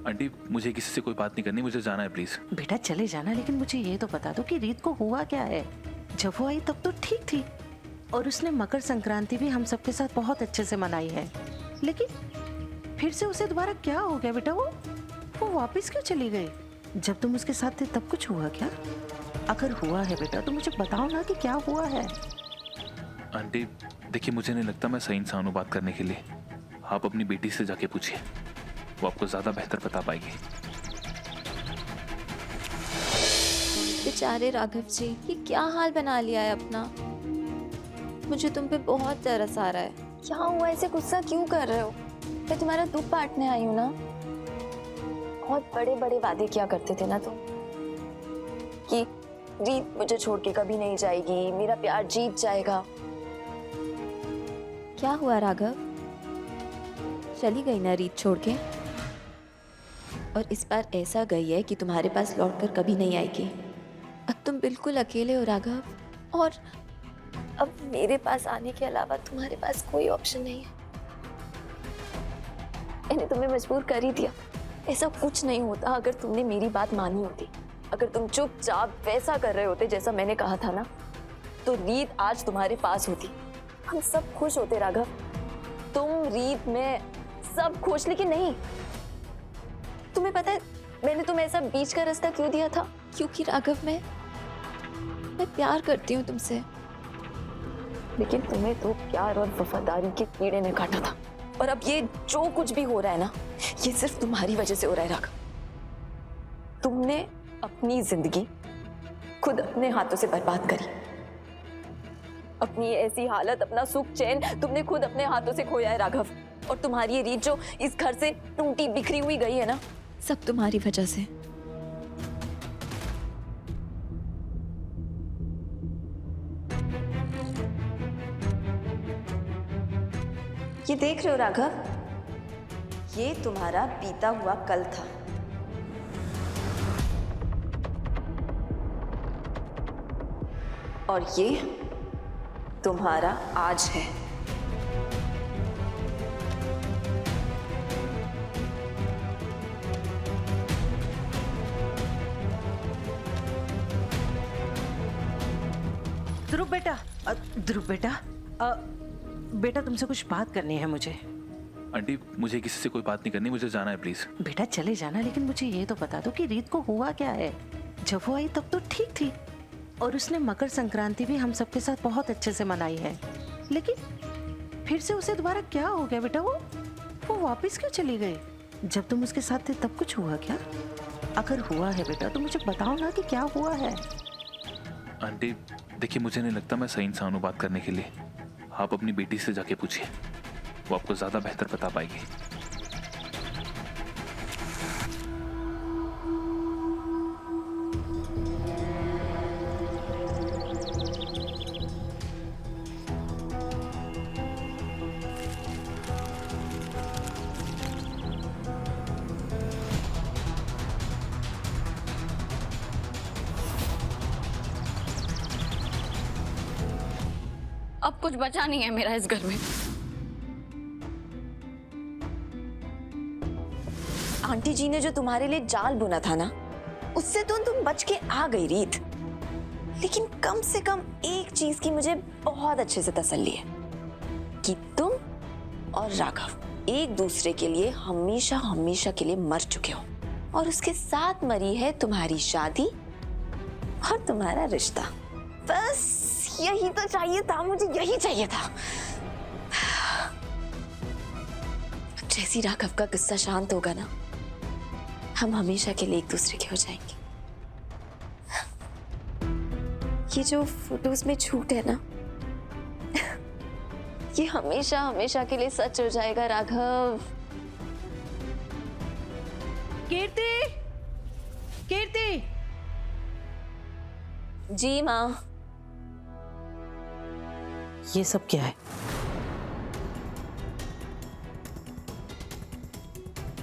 Aunty मुझे किसी से कोई बात नहीं करनी, मुझे जाना है प्लीज। बेटा चले जाना, लेकिन मुझे ये तो बता दो कि रीत को हुआ क्या है। जब वो आई तब तो ठीक थी और उसने मकर संक्रांति भी हम सबके साथ बहुत अच्छे से मनाई है, लेकिन फिर से उसे दोबारा क्या हो गया बेटा? वो वापस क्यों चली गई? जब तुम उसके साथ थे तब कुछ हुआ क्या? अगर हुआ है बेटा तो मुझे बताओ ना कि क्या हुआ है। आंटी देखिए, मुझे नहीं लगता मैं सही इंसान हूँ बात करने के लिए। आप अपनी बेटी से जाके पूछिए, वो आपको ज्यादा बेहतर बता पाएगी। बेचारे राघव जी, ये क्या हाल बना लिया है अपना। मुझे तुम पे बहुत तरस आ रहा है। क्या हुआ, ऐसे गुस्सा क्यों कर रहे हो? मैं तुम्हारा दुख बांटने आई हूँ ना। बहुत बड़े बड़े वादे किया करते थे ना तुम, कि रीत मुझे छोड़ के कभी नहीं जाएगी, मेरा प्यार जीत जाएगा। क्या हुआ राघव? चली गई ना रीत छोड़ के? और इस बार ऐसा गई है कि तुम्हारे पास लौटकर कभी नहीं आएगी। अब तुम बिल्कुल अकेले हो राघव, और अब मेरे पास आने के अलावा तुम्हारे पास कोई ऑप्शन नहीं है। मैंने तुम्हें मजबूर कर ही दिया। ऐसा कुछ नहीं होता अगर तुमने मेरी बात मानी होती। अगर तुम चुपचाप वैसा कर रहे होते जैसा मैंने कहा था ना, तो रीत आज तुम्हारे पास होती। हम सब खुश होते राघव, तुम, रीत, मैं, सब खुश। लेकिन नहीं, तुम्हें पता है मैंने तुम्हें ऐसा बीच का रास्ता क्यों दिया था? क्योंकि राघव मैं प्यार करती हूँ तुमसे। लेकिन तुम्हें तो प्यार और वफादारी के कीड़े ने काटा था। और अब ये जो कुछ भी हो रहा है ना, ये सिर्फ तुम्हारी वजह से हो रहा है राघव। तुमने अपनी जिंदगी खुद अपने हाथों से बर्बाद करी। अपनी ऐसी हालत, अपना सुख चैन तुमने खुद अपने हाथों से खोया है राघव। और तुम्हारी ये रीत जो इस घर से टूटी बिखरी हुई गई है ना, सब तुम्हारी वजह से। ये देख रहे हो राघव, ये तुम्हारा बीता हुआ कल था। और ये तुम्हारा आज है। ध्रुव बेटा, ध्रुव बेटा, बेटा तुमसे कुछ बात करनी है मुझे। आंटी मुझे किसी से कोई बात नहीं करनी, मुझे जाना है प्लीज। बेटा चले जाना, लेकिन मुझे ये तो बता दो कि रीत को हुआ क्या है। जब वो आई तब तो ठीक थी और उसने मकर संक्रांति भी हम सबके साथ बहुत अच्छे से मनाई है, लेकिन फिर से उसे दोबारा क्या हो गया बेटा? वो वापस क्यों चली गई? जब तुम उसके साथ थे तब कुछ हुआ क्या? अगर हुआ है बेटा तो मुझे बताओ ना कि क्या हुआ है। आंटी देखिए, मुझे नहीं लगता मैं सही इंसान हूँ बात करने के लिए। आप अपनी बेटी से जाके पूछिए, वो आपको ज्यादा बेहतर बता पाएगी। अब कुछ बचा नहीं है मेरा इस घर में। आंटी जी ने जो तुम्हारे लिए जाल बुना था ना, उससे तो तुम बच के आ गई रीत। लेकिन कम से कम एक चीज की मुझे बहुत अच्छे से तसल्ली है कि तुम और राघव एक दूसरे के लिए हमेशा हमेशा के लिए मर चुके हो, और उसके साथ मरी है तुम्हारी शादी और तुम्हारा रिश्ता। बस यही तो चाहिए था मुझे, यही चाहिए था। जैसी राघव का गुस्सा शांत होगा ना, हम हमेशा के लिए एक दूसरे के हो जाएंगे। ये जो फोटोज में झूठ है ना, ये हमेशा हमेशा के लिए सच हो जाएगा राघव। कीर्ति, कीर्ति। जी माँ। ये सब क्या है?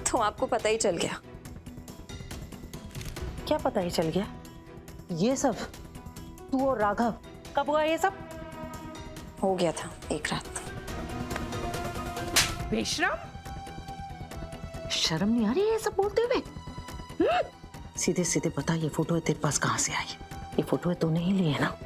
तो आपको पता ही चल गया। क्या पता ही चल गया? ये सब तू और राघव कब हुआ ये सब? हो गया था एक रात। बेशरम, शर्म नहीं आ रही है ये सब बोलते हुए? सीधे सीधे बता, ये फोटो है तेरे पास कहाँ से आई? ये फोटो है तूने ही ली है ना?